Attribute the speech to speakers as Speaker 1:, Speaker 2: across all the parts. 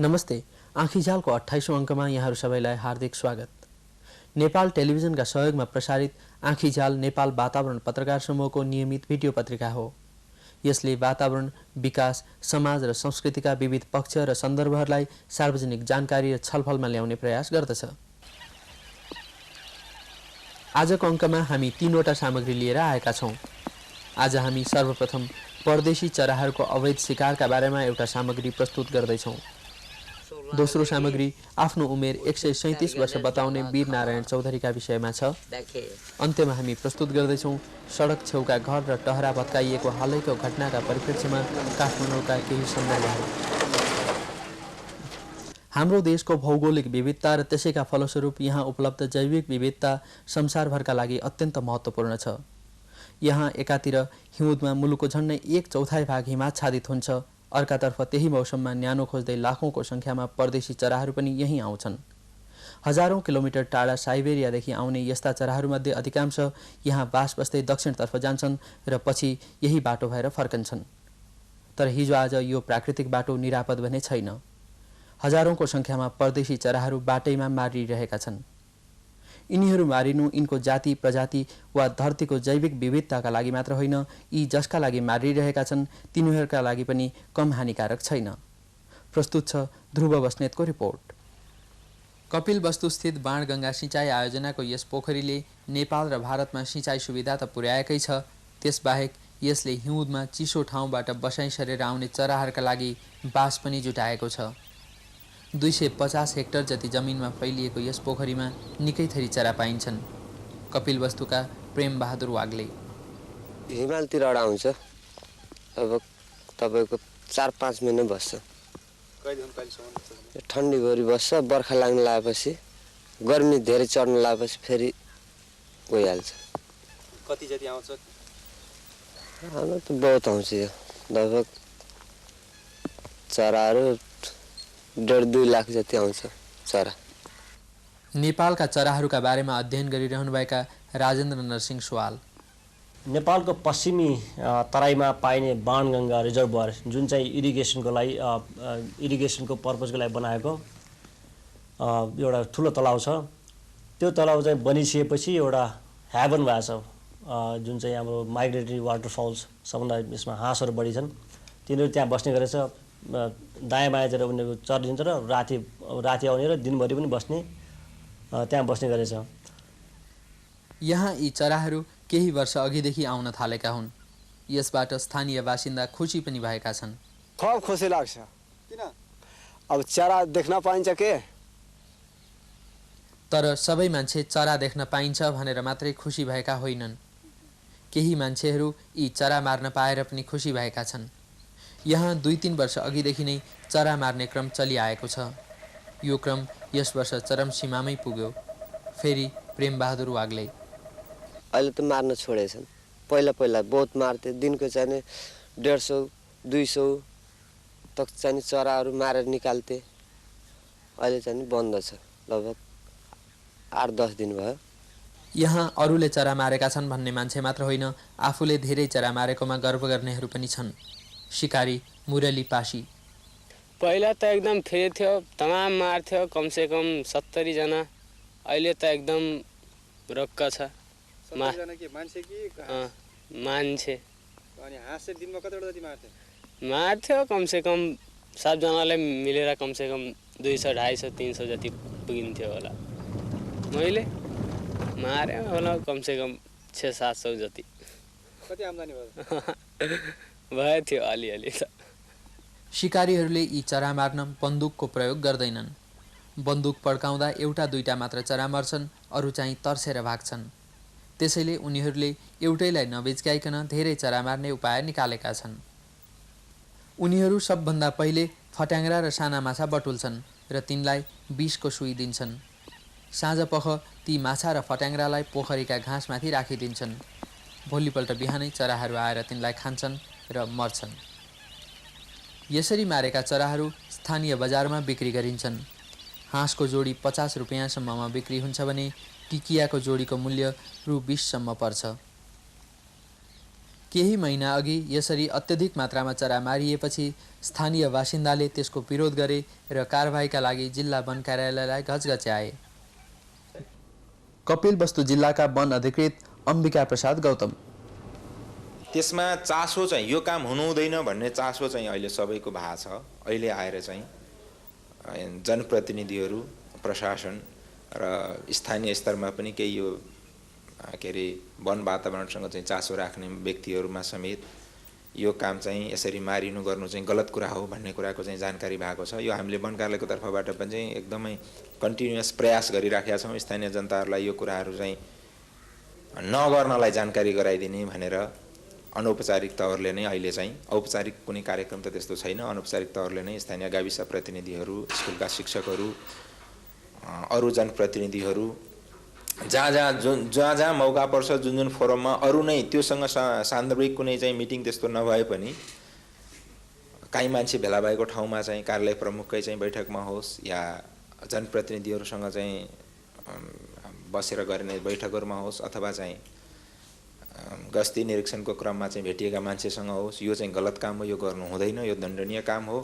Speaker 1: नमस्ते। आँखीझालको 28औं अङ्कमा यहाँहरू सबैलाई हार्दिक स्वागत। नेपाल टेलिभिजनका सहयोगमा प्रसारित आँखीझाल नेपाल वातावरण पत्रकार समूहको नियमित भिडियो पत्रिका हो। यसले वातावरण, विकास, समाज र संस्कृतिका विविध पक्ष र सन्दर्भहरूलाई सार्वजनिक जानकारी र छलफलमा ल्याउने प्रयास गर्दछ। आजको अङ्कमा हामी 3वटा सामग्री लिएर आएका छौँ। आज हामी सर्वप्रथम परदेशी चराहरूको अवैध शिकारका बारेमा एउटा सामग्री प्रस्तुत गर्दैछौँ। दोस्रो सामग्री आफ्नो उमेर 137 वर्ष बताउने वीर नारायण चौधरीका विषयमा छ। अन्त्यमा हामी प्रस्तुत गर्दैछौँ सडक छेउका घर र टहरा भत्काइएको हालैको घटनाका परिप्रेक्ष्यमा काठमाडौँका केही सन्दर्भहरू। हाम्रो देशको भौगोलिक विविधता र त्यसैका फलस्वरूप यहाँ उपलब्ध जैविक विविधता संसारभरका लागि अत्यन्त महत्त्वपूर्ण छ। यहाँ एकातिर हिउँदमा मुलुकको झन्डै 1/4 भाग हिमाच्छादित हुन्छ, अर्कातर्फ त्यही मौसममा न्यानो खोज्दै लाखौंको संख्यामा परदेशी चराहरू पनि यहीँ आउँछन्। हजारौं किलोमिटर टाढा साइबेरियादेखि आउने यस्ता चराहरूमध्ये अधिकांश यहाँ बास बस्दै दक्षिणतर्फ जान्छन् र पछि यही बाटो भएर फर्कन्छन्। तर हिजो आज यो प्राकृतिक बाटो निरापद भने छैन। हजारौंको संख्यामा परदेशी चराहरू बाटैमा मारिरहेका छन्। यिनीहरू मारिनु यिनको जाति प्रजाति वा धरतीको जैविक विविधताका लागि मात्र होइन, यी जसका लागि मारिरहेका छन् तिनीहरूका लागि पनि कम हानिकारक छैन। प्रस्तुत छ ध्रुव बस्नेतको रिपोर्ट। कपिलवस्तुस्थित बाणगङ्गा सिँचाइ आयोजनाको यस पोखरीले नेपाल र भारतमा सिँचाइ सुविधा त पुर्याएकै छ, त्यसबाहेक यसले हिउँदमा चिसो ठाउँबाट बसाइँ सरेर आउने चराहरूका लागि बास पनि जुटाएको छ। 250 हेक्टर जति जमिनमा फैलिएको यस पोखरीमा निकै थरी चरा पाइन्छन्। कपिलवस्तुका प्रेम बहादुर वाग्ले
Speaker 2: हिमालतिर आउँछ। अब तपाईको 4-5 महिना बस्छ। ठन्डीभरि बस्छ, बर्खा लाग्न लागेपछि गर्मी धेरै चढ्न लागेपछि फेरि गइहाल्छ।
Speaker 3: कति जति आउँछ?
Speaker 2: आउन त बहुत आउँछ। यो लगभग चराहरू 1.5-2 लाख जति आउँछ चरा।
Speaker 1: नेपालका चराहरूका बारेमा अध्ययन गरिरहनुभएका राजेन्द्र नरसिंह सुवाल
Speaker 4: नेपालको पश्चिमी तराईमा पाइने बाणगङ्गा रिजर्भर जुन चाहिँ इरिगेसनको पर्पजको लागि बनाएको एउटा ठुलो तलाउ छ। त्यो तलाउ चाहिँ बनिसकेपछि एउटा हेभन भएको छ, जुन चाहिँ हाम्रो माइग्रेटरी वाटरफल्स सबभन्दा यसमा हाँसहरू बढी छन्। तिनीहरू त्यहाँ बस्ने गरेछ। दायाँ बायाँतिर उनीहरू चरिदिन्छ र राति आउने र दिनभरि पनि बस्ने, त्यहाँ बस्ने गरेछ।
Speaker 1: यहाँ यी चराहरू केही वर्ष अघिदेखि आउन थालेका हुन्। यसबाट स्थानीय बासिन्दा खुसी पनि भएका छन्।
Speaker 3: खूब खुसी लाग्छ। किन? अब चरा देख्न पाइन्छ के?
Speaker 1: तर सबै मान्छे चरा देख्न पाइन्छ भनेर मात्रै खुसी भएका होइनन्। केही मान्छेहरू यी चरा मार्न पाएर पनि खुसी भएका छन्। यहाँ 2-3 वर्ष अघिदेखि नै चरा मार्ने क्रम चलिआएको छ। यो क्रम यस वर्ष चरम सीमामै पुग्यो। फेरि प्रेम बहादुर वाग्ले
Speaker 2: अहिले त मार्न छोडेछन्। पहिला बहुत मार्थे। दिनको चाहिँ 150-200 तक चाहिँ चराहरू मारेर निकाल्थे। अहिले चाहिँ बन्द छ। लगभग 8-10 दिन भयो।
Speaker 1: यहाँ अरूले चरा मारेका छन् भन्ने मान्छे मात्र होइन, आफूले धेरै चरा मारेकोमा गर्व गर्नेहरू पनि छन्। शिकारी मुरली पासी
Speaker 5: पहिला त एकदम फ्री थियो, तमाम मार्थ्यो, कमसे कम 70 जना। अहिले त एकदम रोक्क छ।
Speaker 3: 70 जना के मान्छे कि
Speaker 5: मान्छे?
Speaker 3: अनि हाँस चाहिँ दिनमा कतिवटा जति मार्थे?
Speaker 5: मार्थ्यो कमसे कम सबजनाले मिलेर कमसे कम 200, 250, 300 जति पुगिन्थ्यो होला। मैले मारे होला कमसे कम 600-700 जति।
Speaker 3: कति आम्दानी भयो?
Speaker 5: भयो थियो अलिअलि त।
Speaker 1: शिकारीहरूले यी चरा मार्न बन्दुकको प्रयोग गर्दैनन्। बन्दुक पड्काउँदा 1-2 मात्र चरा मर्छन्, अरू चाहिँ तर्सेर भाग्छन्। त्यसैले उनीहरूले एउटैलाई नबेच्काइकन धेरै चरा मार्ने उपाय निकालेका छन्। उनीहरू सबभन्दा पहिले फट्याङ्ग्रा र साना माछा बटुल्छन् र तिनलाई विषको सुई दिन्छन्। साँझपख ती माछा र फट्याङ्ग्रालाई पोखरीका घाँसमाथि राखिदिन्छन्। भोलिपल्ट बिहानै चराहरू आएर तिनलाई खान्छन् र मर्छन्। यसरी मारेका चराहरू स्थानीय बजारमा बिक्री गरिन्छन्। हाँसको जोडी 50 रुपियाँसम्ममा बिक्री हुन्छ भने टिकियाको जोडीको मूल्य रु 20 सम्म पर्छ। केही महिना अघि यसरी अत्यधिक मात्रामा चरा मारिएपछि स्थानीय बासिन्दाले त्यसको विरोध गरे र कारबाहीका लागि जिल्ला वन कार्यालयलाई घचघच्याए। कपिलवस्तु जिल्लाका वन अधिकृत अम्बिका प्रसाद गौतम।
Speaker 6: त्यसमा चासो चाहिँ यो काम हुनु हुँदैन भन्ने चासो चाहिँ अहिले सबैको भएको छ। अहिले आएर चाहिँ जनप्रतिनिधिहरू, प्रशासन र स्थानीय स्तरमा पनि केही यो वन वातावरणसँग चाहिँ चासो राख्ने व्यक्तिहरूमा समेत यो काम चाहिँ यसरी मारिनु गर्नु चाहिँ गलत कुरा हो भन्ने कुराको चाहिँ जानकारी भएको छ। यो हामीले वन कार्यालयको तर्फबाट पनि चाहिँ एकदमै कन्टिन्युअस प्रयास गरिराखेका छौँ स्थानीय जनताहरूलाई यो कुराहरू चाहिँ नगर्नलाई जानकारी गराइदिने भनेर अनौपचारिक तवरले नै अहिले चाहिँ औपचारिक कुनै कार्यक्रम त त्यस्तो छैन, अनौपचारिक तवरले नै स्थानीय गाविस प्रतिनिधिहरू, स्कुलका शिक्षकहरू, अरू जनप्रतिनिधिहरू जहाँ जहाँ मौका पर्छ, जुन जुन फोरममा अरू नै त्योसँग सान्दर्भिक कुनै चाहिँ मिटिङ त्यस्तो नभए पनि काहीँ मान्छे भेला भएको ठाउँमा चाहिँ कार्यालय प्रमुखकै चाहिँ बैठकमा होस् या जनप्रतिनिधिहरूसँग चाहिँ बसेर गर्ने बैठकहरूमा होस् अथवा चाहिँ गस्ती निरीक्षणको क्रममा चाहिँ भेटिएका मान्छेसँग होस्, यो चाहिँ गलत काम हो, यो गर्नु हुँदैन, यो दण्डनीय काम हो,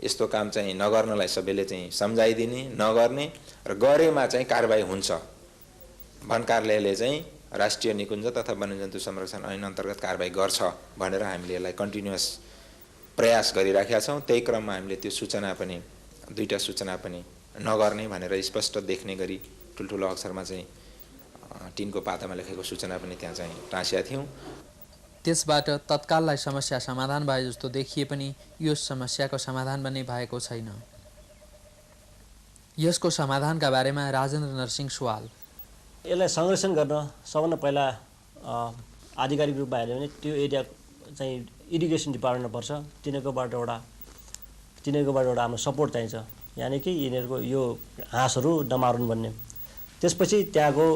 Speaker 6: यस्तो काम चाहिँ नगर्नलाई सबैले चाहिँ सम्झाइदिने, नगर्ने र गरेमा चाहिँ कारबाही हुन्छ। वन कार्यालयले चाहिँ राष्ट्रिय निकुञ्ज तथा वन्यजन्तु संरक्षण ऐन अन्तर्गत कारबाही गर्छ भनेर हामीले यसलाई कन्टिन्युअस प्रयास गरिराखेका छौँ। त्यही क्रममा हामीले त्यो सूचना पनि, दुईटा सूचना पनि नगर्ने भनेर स्पष्ट देख्ने गरी ठुल्ठुलो अक्षरमा चाहिँ टिनको पातामा लेखेको सूचना पनि त्यहाँ चाहिँ टाँसेका थियौँ।
Speaker 1: त्यसबाट तत्काललाई समस्या समाधान भए जस्तो देखिए पनि यो समस्याको समाधान पनि भएको छैन। यसको समाधानका बारेमा राजेन्द्र नरसिंह सुवाल।
Speaker 4: यसलाई संरक्षण गर्न सबभन्दा पहिला आधिकारिक रूपमा हेऱ्यो भने त्यो एरिया चाहिँ इरिगेसन डिपार्टमेन्टमा पर्छ। तिनीहरूकोबाट एउटा हाम्रो सपोर्ट चाहिन्छ, यानि कि यिनीहरूको यो हाँसहरू नमारुन् भन्ने। त्यसपछि त्यहाँको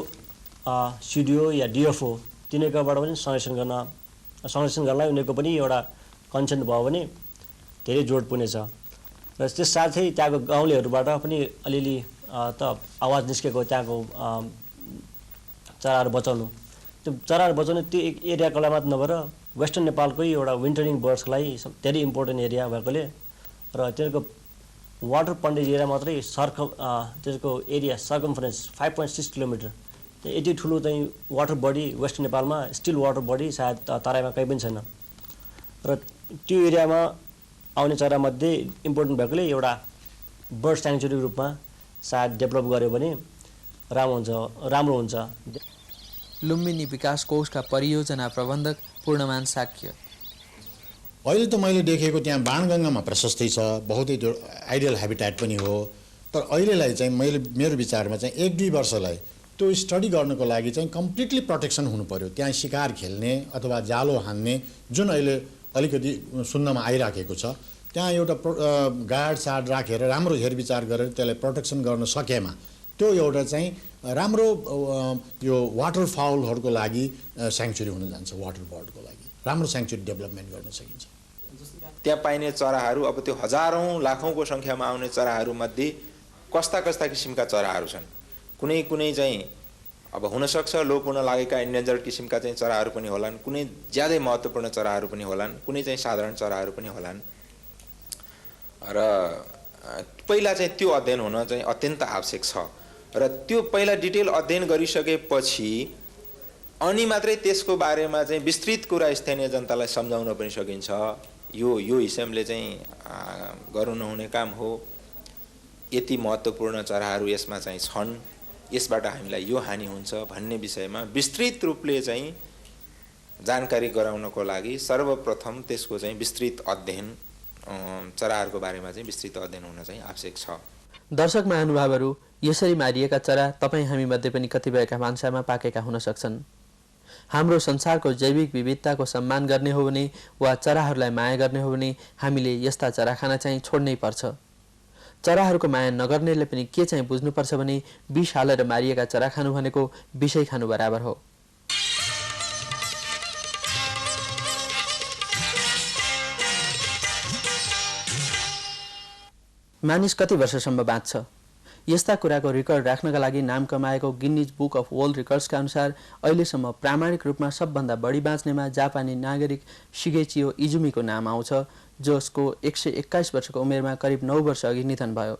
Speaker 4: सिडिओ या डिएफओ तिनीहरूकोबाट पनि संरक्षण गर्नलाई उनीहरूको पनि एउटा कन्सेन्ट भयो भने धेरै जोड पुग्नेछ। र त्यस साथै त्यहाँको गाउँलेहरूबाट पनि अलिअलि त आवाज निस्केको त्यहाँको चराहरू बचाउनु। त्यो चराहरू बचाउनु त्यो एरियाको लागि मात्र नभएर वेस्टर्न नेपालकै एउटा विन्टरिङ बर्ड्सको लागि धेरै इम्पोर्टेन्ट एरिया भएकोले र त्यसको वाटर पन्डेज एरिया मात्रै त्यसको एरिया सर्कमफरेन्स 5.6 किलोमिटर, यति ठुलो चाहिँ वाटर बडी वेस्टर्न नेपालमा स्टिल वाटर बडी सायद तराईमा कहीँ पनि छैन। र त्यो एरियामा आउने चरामध्ये इम्पोर्टेन्ट भएकोले एउटा बर्ड स्याङ्चुरीको रूपमा सायद डेभलप गर्यो भने राम्रो हुन्छ।
Speaker 1: लुम्बिनी विकास कोषका परियोजना प्रबन्धक पूर्णमान साक्य।
Speaker 7: अहिले त मैले देखेको त्यहाँ बाणगङ्गामा प्रशस्तै छ, बहुतै आइडियल हेबिटेट पनि हो। तर अहिलेलाई चाहिँ मेरो विचारमा चाहिँ 1-2 वर्षलाई त्यो स्टडी गर्नको लागि चाहिँ कम्प्लिटली प्रोटेक्सन हुनु पर्यो। त्यहाँ शिकार खेल्ने अथवा जालो हान्ने जुन अहिले अलिकति सुन्नमा आइराखेको छ, त्यहाँ एउटा गार्ड राखेर राम्रो हेरविचार गरेर त्यसलाई प्रोटेक्सन गर्न सकेमा त्यो एउटा चाहिँ राम्रो यो वाटर फाउलहरूको लागि स्याङ्चुरी हुन जान्छ। वाटर बर्डको लागि राम्रो स्याङ्चुरी डेभलपमेन्ट गर्न सकिन्छ।
Speaker 6: त्यहाँ पाइने चराहरू अब त्यो हजारौँ लाखौँको सङ्ख्यामा आउने चराहरूमध्ये कस्ता किसिमका चराहरू छन्। कुनै चाहिँ अब हुनसक्छ लोप हुन लागेका इन्डेन्जर्ड किसिमका चाहिँ चराहरू पनि होलान्, कुनै ज्यादै महत्त्वपूर्ण चराहरू पनि होलान्, कुनै चाहिँ साधारण चराहरू पनि होलान्। र पहिला चाहिँ त्यो अध्ययन हुन चाहिँ अत्यन्त आवश्यक छ। र त्यो पहिला डिटेल अध्ययन गरिसकेपछि अनि मात्रै त्यसको बारेमा चाहिँ विस्तृत कुरा स्थानीय जनतालाई सम्झाउन पनि सकिन्छ। यो हिसाबले चाहिँ गर्नु नहुने काम हो, यति महत्त्वपूर्ण चराहरू यसमा चाहिँ छन्, यसबाट हामीलाई यो हानि हुन्छ भन्ने विषयमा विस्तृत रूपले चाहिँ जानकारी गराउनको लागि सर्वप्रथम त्यसको चाहिँ विस्तृत अध्ययन, चराहरूको बारेमा चाहिँ विस्तृत अध्ययन हुन चाहिँ आवश्यक छ।
Speaker 1: दर्शक महानुभावहरू, यसरी मारिएका चरा तपाईँ हामीमध्ये पनि कतिपयका भान्सामा पाकेका हुन सक्छन्। हाम्रो संसारको जैविक विविधताको सम्मान गर्ने हो भने वा चराहरूलाई माया गर्ने हो भने हामीले यस्ता चरा खान चाहिँ छोड्नै पर्छ। चराहरूको माया नगर्नेले पनि के चाहिँ बुझ्नुपर्छ भने विष हालेर मारिएका चरा खानु भनेको विषै खानु बराबर हो। मानिस कति वर्षसम्म बाँच्छ? यस्ता कुराको रेकर्ड राख्नका लागि नाम कमाएको गिनिज बुक अफ वर्ल्ड रेकर्ड्सका अनुसार अहिलेसम्म प्रामाणिक रूपमा सबभन्दा बढी बाँच्नेमा जापानी नागरिक शिगेचियो इजुमीको नाम आउँछ, जसको 121 वर्षको उमेरमा करिब 9 वर्ष अघि निधन भयो।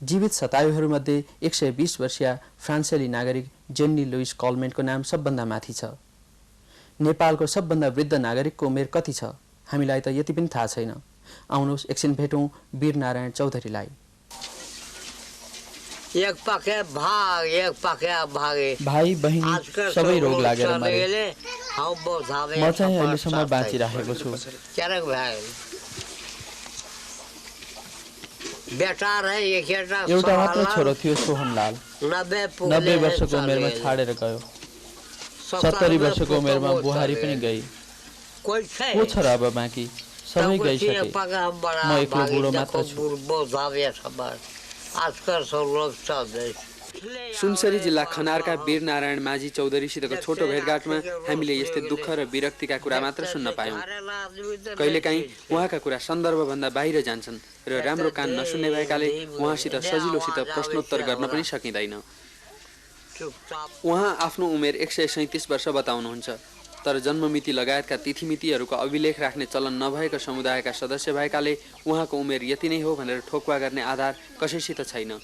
Speaker 1: जीवित शतायुहरूमध्ये 120 वर्षीय फ्रान्सेली नागरिक जेन्नी लुइस कलमेन्टको नाम सबभन्दा माथि छ। नेपालको सबभन्दा वृद्ध नागरिकको उमेर कति छ हामीलाई त यति पनि थाहा छैन। आउनुहोस् एकछिन भेटौँ वीरनारायण चौधरीलाई।
Speaker 8: एक पाके भाग एक पाके भागे
Speaker 1: भाइ बहिनी सबै रोग लागेर मरे। म चाहिँ अहिलेसम्म बाँचिरहेको छु। एउटा मात्र छोरो थियो सोहनलाल, 90 वर्षको उमेरमा छाडेर गयो। 70 वर्षको उमेरमा बुहारी पनि गई। को छ र अब बाँकी सबै गइसके। म एक्लो बुढो मात्र छु।
Speaker 9: सुनसरी जिल्ला खनारका वीरनारायण माझी चौधरीसितको छोटो भेटघाटमा हामीले यस्तै दुःख र विरक्तिका कुरा मात्र सुन्न पायौँ। कहिलेकाहीँ उहाँका कुरा सन्दर्भभन्दा बाहिर जान्छन् र राम्रो कान नसुन्ने भएकाले उहाँसित सजिलोसित प्रश्नोत्तर गर्न पनि सकिँदैन। उहाँ आफ्नो उमेर 137 वर्ष बताउनुहुन्छ, तर जन्ममिति लगायतका तिथिमितिहरूको अभिलेख राख्ने चलन नभएका समुदायका सदस्य भएकाले उहाँको उमेर यति नै हो भनेर ठोक्वा गर्ने आधार कसैसित छैन।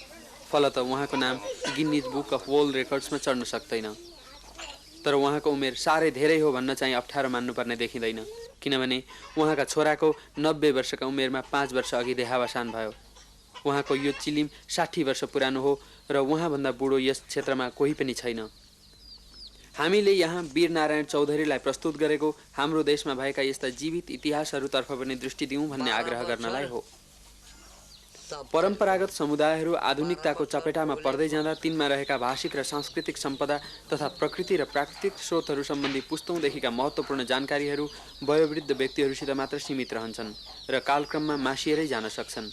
Speaker 9: फलत उहाँको नाम गिनिज बुक अफ वर्ल्ड रेकर्ड्समा चढ्न सक्दैन। तर उहाँको उमेर साह्रै धेरै हो भन्न चाहिँ अप्ठ्यारो मान्नुपर्ने देखिँदैन, किनभने उहाँका छोराको 90 वर्षका उमेरमा 5 वर्ष अघि देहावसान भयो। उहाँको यो चिलिम 60 वर्ष पुरानो हो र उहाँभन्दा बुढो यस क्षेत्रमा कोही पनि छैन। हामीले यहाँ वीरनारायण चौधरीलाई प्रस्तुत गरेको हाम्रो देशमा भएका यस्ता जीवित इतिहासहरूतर्फ पनि दृष्टि दिउँ भन्ने आग्रह गर्नलाई हो। परम्परागत समुदायहरू आधुनिकताको चपेटामा पर्दै जाँदा तिनमा रहेका भाषिक र सांस्कृतिक सम्पदा तथा प्रकृति र प्राकृतिक स्रोतहरू सम्बन्धी पुस्तौँदेखिका महत्त्वपूर्ण जानकारीहरू वयोवृद्ध व्यक्तिहरूसित मात्र सीमित रहन्छन् र कालक्रममा मासिएरै जान सक्छन्।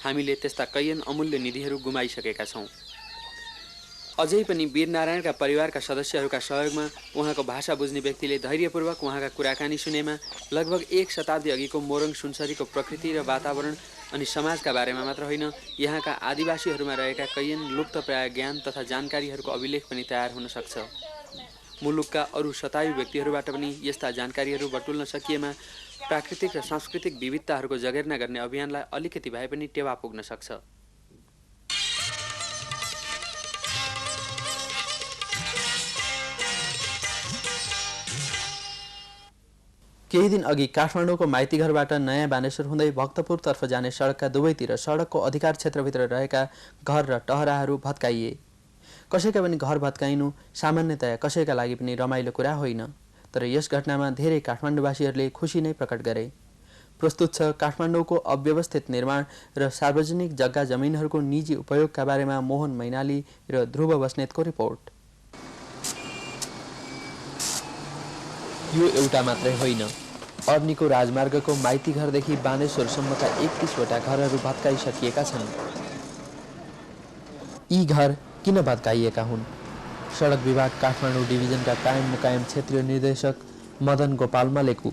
Speaker 9: हामीले त्यस्ता कैयन अमूल्य निधिहरू गुमाइसकेका छौँ। अझै पनि वीरनारायणका परिवारका सदस्यहरूका सहयोगमा उहाँको भाषा बुझ्ने व्यक्तिले धैर्यपूर्वक उहाँका कुराकानी सुनेमा लगभग 1 शताब्दी अघिको मोरङ सुनसरीको प्रकृति र वातावरण अनि समाजका बारेमा मात्र होइन, यहाँका आदिवासीहरूमा रहेका कैयन लुप्तप्राय ज्ञान तथा जानकारीहरूको अभिलेख पनि तयार हुन सक्छ। मुलुकका अरू शतायु व्यक्तिहरूबाट पनि यस्ता जानकारीहरू बटुल्न सकिएमा प्राकृतिक र सांस्कृतिक विविधताहरूको जगेर्ना गर्ने अभियानलाई अलिकति भए पनि टेवा पुग्न सक्छ।
Speaker 1: केही दिन अघि काठमाडौँको माइतीघरबाट नयाँ बानेश्वर हुँदै भक्तपुरतर्फ जाने सडकका दुवैतिर सडकको अधिकार क्षेत्रभित्र रहेका घर र टहराहरू भत्काइए। कसैका पनि घर भत्काइनु सामान्यतया कसैका लागि पनि रमाइलो कुरा होइन, तर यस घटनामा धेरै काठमाडौँवासीहरूले खुसी नै प्रकट गरे। प्रस्तुत छ काठमाडौँको अव्यवस्थित निर्माण र सार्वजनिक जग्गा जमिनहरूको निजी उपयोगका बारेमा मोहन मैनाली र ध्रुव बस्नेतको रिपोर्ट। यो एउटा मात्रै होइन, अर्नीको राजमार्गको माइतीघरदेखि बानेश्वरसम्मका 31वटा घरहरू भत्काइसकिएका छन्। यी घर किन भत्काइएका हुन्? सडक विभाग काठमाडौँ डिभिजनका कायम मुकायम क्षेत्रीय निर्देशक मदन गोपाल मलेकु।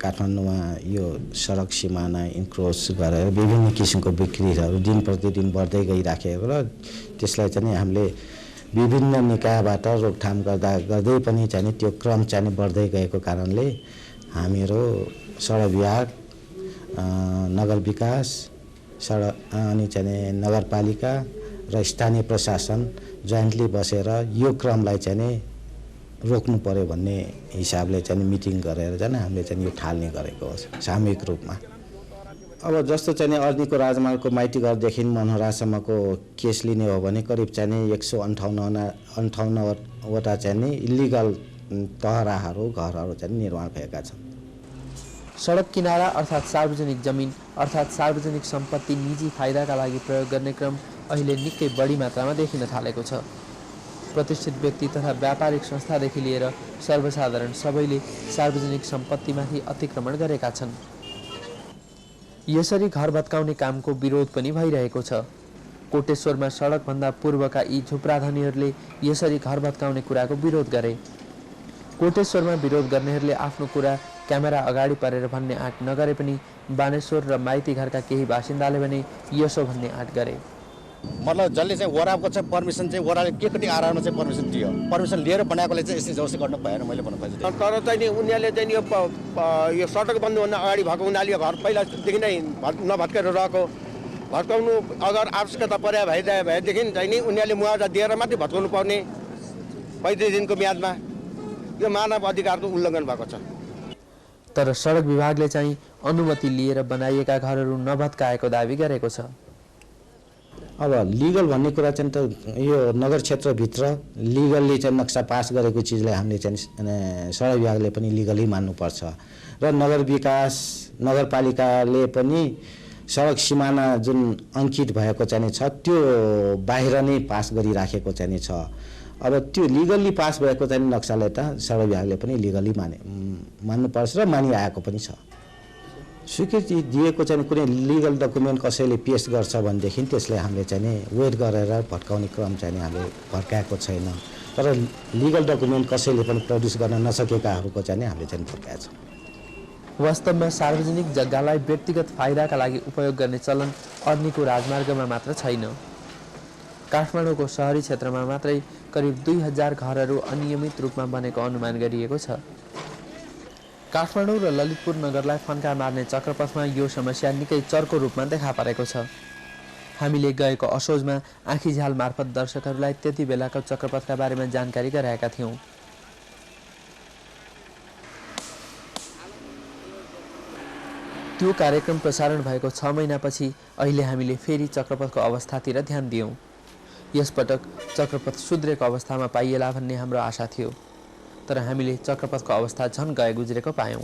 Speaker 10: काठमाडौँमा यो सडक सिमाना इन्क्रोच गरेर विभिन्न किसिमको बिक्रीहरू दिन प्रतिदिन बढ्दै गइराखेको र त्यसलाई चाहिँ हामीले विभिन्न निकायबाट रोकथाम गर्दै पनि चाहिँ त्यो क्रम चाहिँ बढ्दै गएको कारणले हामीहरू सडक विभाग, नगर विकास, सडक अनि चाहिँ नगरपालिका र स्थानीय प्रशासन जोइन्टली बसेर यो क्रमलाई चाहिँ रोक्नु पर्यो भन्ने हिसाबले चाहिँ मिटिङ गरेर चाहिँ हामीले चाहिँ यो ठाल्ने गरेको हो सामूहिक रूपमा। अब जस्तो चाहिँ अर्नीको राजमार्गको माइतीघरदेखि मनोहरासम्मको केस लिने हो भने करिब चाहिँ 158वटा चाहिँ इलिगल तहराहरू घरहरू चाहिँ निर्माण भएका छन्।
Speaker 1: सडक किनारा अर्थात् सार्वजनिक जमिन अर्थात् सार्वजनिक सम्पत्ति निजी फाइदाका लागि प्रयोग गर्ने क्रम अहिले निकै बढी मात्रामा देखिन थालेको छ। प्रतिष्ठित व्यक्ति तथा व्यापारिक संस्थादेखि लिएर सर्वसाधारण सबैले सार्वजनिक सम्पत्तिमाथि अतिक्रमण गरेका छन्। यसरी घर भत्काउने कामको विरोध पनि भइरहेको छ। कोटेश्वरमा सडकभन्दा पूर्वका यी झुप्राधनीहरूले यसरी घर भत्काउने कुराको विरोध गरे। कोटेश्वरमा विरोध गर्नेहरूले आफ्नो कुरा क्यामेरा अगाडि परेर भन्ने आँट नगरे पनि बानेश्वर र माइती घरका केही बासिन्दाले भने यसो भन्ने आँट गरे।
Speaker 7: मतलब जसले चाहिँ वराको चाहिँ पर्मिसन चाहिँ वराले के कति आधारमा चाहिँ पर्मिसन दियो, पर्मिसन लिएर बनाएकोले चाहिँ यसले जसले गर्नु भएन मैले भन्नु खोजेँ।
Speaker 11: तर चाहिँ नि उनीहरूले चाहिँ यो सडक बन्नुभन्दा अगाडि भएको उनीहरूले घर पहिलादेखि नै नभत्केर रहेको, भत्काउनु अगर आवश्यकता परे भएदेखि चाहिँ नि उनीहरूले मुआवजा दिएर मात्रै भत्काउनु पर्ने 35 दिनको म्यादमा, यो मानव अधिकारको उल्लङ्घन भएको छ।
Speaker 1: तर सडक विभागले चाहिँ अनुमति लिएर बनाइएका घरहरू नभत्काएको दावी गरेको छ।
Speaker 10: अब लिगल भन्ने कुरा चाहिँ त यो नगर क्षेत्रभित्र लिगलली चाहिँ नक्सा पास गरेको चिजलाई हामीले चाहिँ सडक विभागले पनि लिगली मान्नुपर्छ र नगर विकास नगरपालिकाले पनि सडक सिमाना जुन अङ्कित भएको चाहिँ छ त्यो बाहिर नै पास गरिराखेको चाहिँ छ। अब त्यो लिगल्ली पास भएको चाहिँ नक्सालाई त सडक विभागले पनि लिगली मान्नुपर्छ र मानिआएको पनि छ। स्वीकृति दिएको चाहिँ कुनै लिगल डकुमेन्ट कसैले पेश गर्छ भनेदेखि त्यसलाई हामीले चाहिँ वेट गरेर भत्काउने क्रम चाहिँ हामीले भड्काएको छैन। तर लिगल डकुमेन्ट कसैले पनि प्रड्युस गर्न नसकेकाहरूको चाहिँ हामीले चाहिँ भड्काएको छ।
Speaker 1: वास्तवमा सार्वजनिक जग्गालाई व्यक्तिगत फाइदाका लागि उपयोग गर्ने चलन अग्निको राजमार्गमा मात्र छैन। काठमाडौँको शहरी क्षेत्रमा मात्रै करिब 2000 घरहरू अनियमित रूपमा बनेको अनुमान गरिएको छ। काठमाडौँ र ललितपुर नगरलाई फन्का मार्ने चक्रपथमा यो समस्या निकै चर्को रूपमा देखा परेको छ। हामीले गएको असोजमा आँखीझ्याल मार्फत दर्शकहरूलाई त्यति बेलाको चक्रपथका बारेमा जानकारी गराएका थियौँ। त्यो कार्यक्रम प्रसारण भएको 6 महिनापछि अहिले हामीले फेरि चक्रपथको अवस्थातिर ध्यान दियौँ। यसपटक चक्रपथ सुध्रेको अवस्थामा पाइएला भन्ने हाम्रो आशा थियो, तर हामीले चक्रपथको अवस्था झन गए गुज्रेको पायौँ।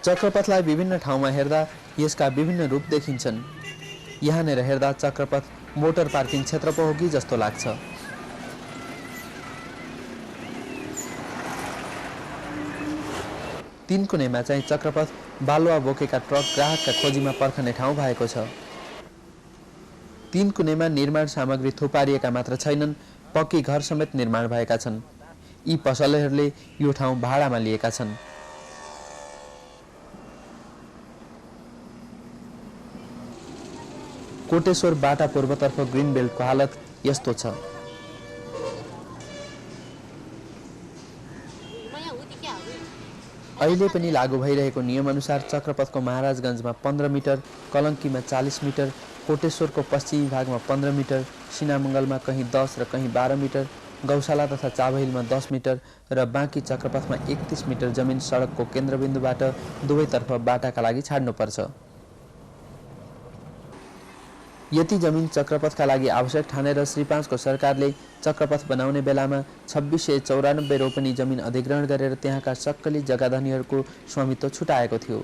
Speaker 1: चक्रपथलाई विभिन्न ठाउँमा हेर्दा यसका विभिन्न रूप देखिन्छन्। यहाँनिर हेर्दा चक्रपथ मोटर पार्किङ क्षेत्र पो हो कि जस्तो लाग्छ। तीन कुनेमा चाहिँ चक्रपथ बालुवा बोकेका ट्रक ग्राहकका खोजीमा पर्खने ठाउँ भएको छ। तीन कुनेमा निर्माण सामग्री थुपारिएका मात्र छैनन्, पक्की घर समेत निर्माण भएका छन्। यी पसलेहरूले यो ठाउँ भाडामा लिएका छन्। कोटेश्वर बाटा पूर्वतर्फ ग्रिन बेल्टको हालत यस्तो छ। अहिले पनि लागू भइरहेको नियमअनुसार चक्रपथको महाराजगञ्जमा 15 मिटर, कलङ्कीमा 40 मिटर, कोटेश्वरको पश्चिमी भागमा 15 मिटर, सिनामङ्गलमा कहीँ 10 र कहीँ 12 मिटर, गौशाला तथा चाबहिलमा 10 मिटर र बाँकी चक्रपथमा 31 मिटर जमिन सडकको केन्द्रबिन्दुबाट दुवैतर्फ बाटाका लागि छाड्नुपर्छ। यति जमिन चक्रपथका लागि आवश्यक ठानेर श्री 5 को सरकारले चक्रपथ बनाउने बेलामा 2694 रोपनी जमिन अधिग्रहण गरेर त्यहाँका सक्कली जग्गाधनीहरूको स्वामित्व छुटाएको थियो।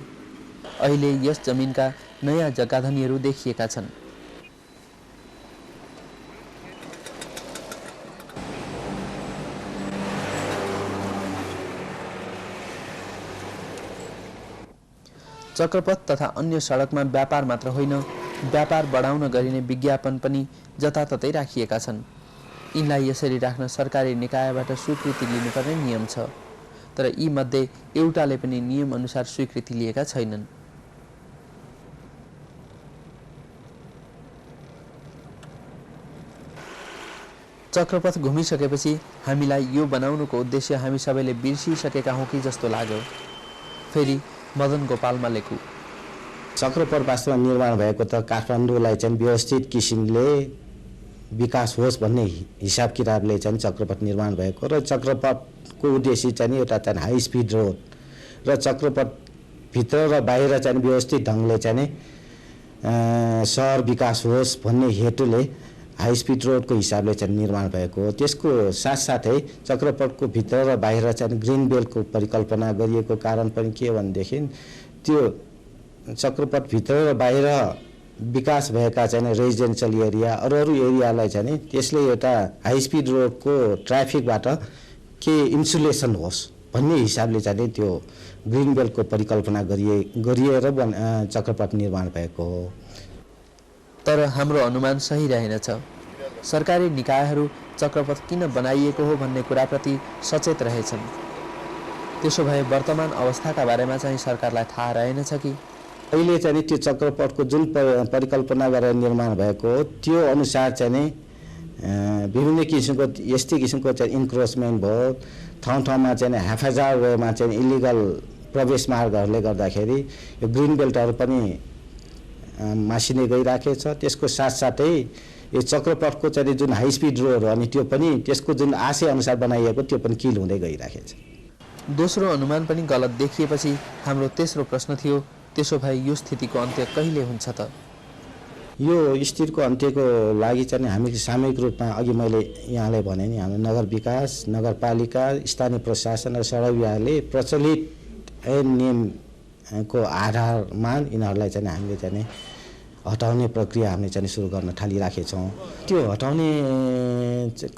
Speaker 1: अहिले यस जमिनका नयाँ जग्गाधनीहरू देखिएका छन्। चक्रपथ तथा अन्य सडकमा व्यापार मात्र होइन, व्यापार बढाउन गरिने विज्ञापन पनि जताततै राखिएका छन्। यिनलाई यसरी राख्न सरकारी निकायबाट स्वीकृति लिनुपर्ने नियम छ, तर यी मध्ये एउटाले पनि नियम अनुसार स्वीकृति लिएका छैनन्। चक्रपथ घुमिसकेपछि हामीलाई यो बनाउनुको उद्देश्य हामी सबैले बिर्सिसकेका हौं कि जस्तो लाग्यो। फेरि मदन गोपाल मल्लेकु
Speaker 10: चक्रपथ वास्तवमा निर्माण भएको त काठमाडौँलाई चाहिँ व्यवस्थित किसिमले विकास होस् भन्ने हिसाब किताबले चाहिँ चक्रपथ निर्माण भएको र चक्रपथको उद्देश्य चाहिँ एउटा चाहिँ हाई स्पिड रोड र चक्रपथ भित्र र बाहिर चाहिँ व्यवस्थित ढङ्गले चाहिँ सहर विकास होस् भन्ने हेतुले हाई स्पिड रोडको हिसाबले चाहिँ निर्माण भएको हो। त्यसको साथसाथै चक्रपथको भित्र र बाहिर चाहिँ ग्रिन बेल्टको परिकल्पना गरिएको कारण पनि के भनेदेखि त्यो चक्रपथ भित्र र बाहिर विकास भएका चाहिँ रेजिडेन्सियल एरिया अरू एरियालाई चाहिँ त्यसले एउटा हाई स्पिड रोडको ट्राफिकबाट के इन्सुलेसन होस् भन्ने हिसाबले चाहिँ त्यो ग्रिन बेल्टको परिकल्पना गरिएर चक्रपथ निर्माण भएको हो।
Speaker 1: तर हाम्रो अनुमान सही रहेनछ। सरकारी निकायहरू चक्रपथ किन बनाइएको हो भन्ने कुराप्रति सचेत रहेछन्। त्यसो भए वर्तमान अवस्थाका बारेमा चाहिँ सरकारलाई थाहा रहेनछ कि?
Speaker 10: अहिले चाहिँ त्यो चक्रपथको जुन परिकल्पना गरेर निर्माण भएको हो त्यो अनुसार चाहिँ नि विभिन्न किसिमको यस्तै किसिमको चाहिँ इन्क्रोचमेन्ट भयो, ठाउँ ठाउँमा चाहिँ हेफाजत वेमा चाहिँ इलिगल प्रवेश मार्गहरूले गर्दाखेरि यो ग्रिन बेल्टहरू पनि मासिने गइराखेको छ। त्यसको साथसाथै यो चक्रपथको चाहिँ जुन हाई स्पिड रोड हो अनि त्यो पनि त्यसको जुन आशय अनुसार बनाइएको त्यो पनि किल हुँदै गइराखेको छ।
Speaker 1: दोस्रो अनुमान पनि गलत देखिएपछि हाम्रो तेस्रो प्रश्न थियो, त्यसो भए यो स्थितिको अन्त्य कहिले हुन्छ त?
Speaker 10: यो स्थितिको अन्त्यको लागि चाहिँ हामी सामूहिक रूपमा अघि मैले यहाँलाई भने नि हाम्रो नगर विकास, नगरपालिका, स्थानीय प्रशासन र सडक विभागले प्रचलित ऐन नियमको आधारमा यिनीहरूलाई चाहिँ हामीले चाहिँ हटाउने प्रक्रिया हामीले चाहिँ सुरु गर्न थालिराखेका छौँ। त्यो हटाउने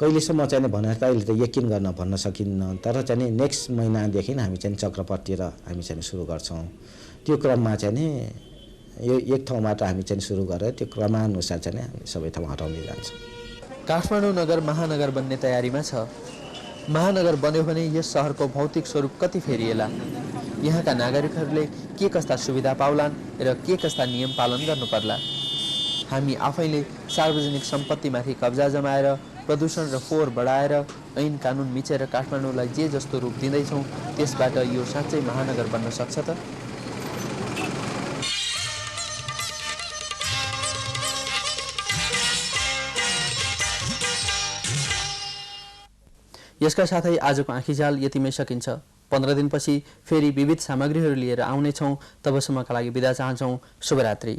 Speaker 10: कहिलेसम्म चाहिँ भनेर त अहिले त यकिन गर्न भन्न सकिन्न, तर चाहिँ नेक्स्ट महिनादेखि हामी चाहिँ चक्रपथतिर हामी चाहिँ सुरु गर्छौँ। त्यो क्रममा चाहिँ यो एक ठाउँबाट हामी चाहिँ सुरु गरेर त्यो क्रमानुसार चाहिँ हामी सबै ठाउँ हटाउँदै जान्छौँ।
Speaker 1: काठमाडौँ नगर महानगर बन्ने तयारीमा छ। महानगर बन्यो भने यस सहरको भौतिक स्वरूप कति फेरिएला? यहाँका नागरिकहरूले के कस्ता सुविधा पाउलान् र के कस्ता नियम पालन गर्नु पर्ला? हामी आफैले सार्वजनिक सम्पत्तिमाथि कब्जा जमाएर प्रदूषण र फोहोर बढाएर ऐन कानुन मिचेर काठमाडौँलाई जे जस्तो रूप दिँदैछौँ त्यसबाट यो साँच्चै महानगर बन्न सक्छ त? यसका साथै आजको आँखीझाल यतिमै सकिन्छ। 15 दिनपछि फेरि विविध सामग्रीहरू लिएर आउनेछौँ। तबसम्मका लागि बिदा चाहन्छौँ। शुभरात्रि।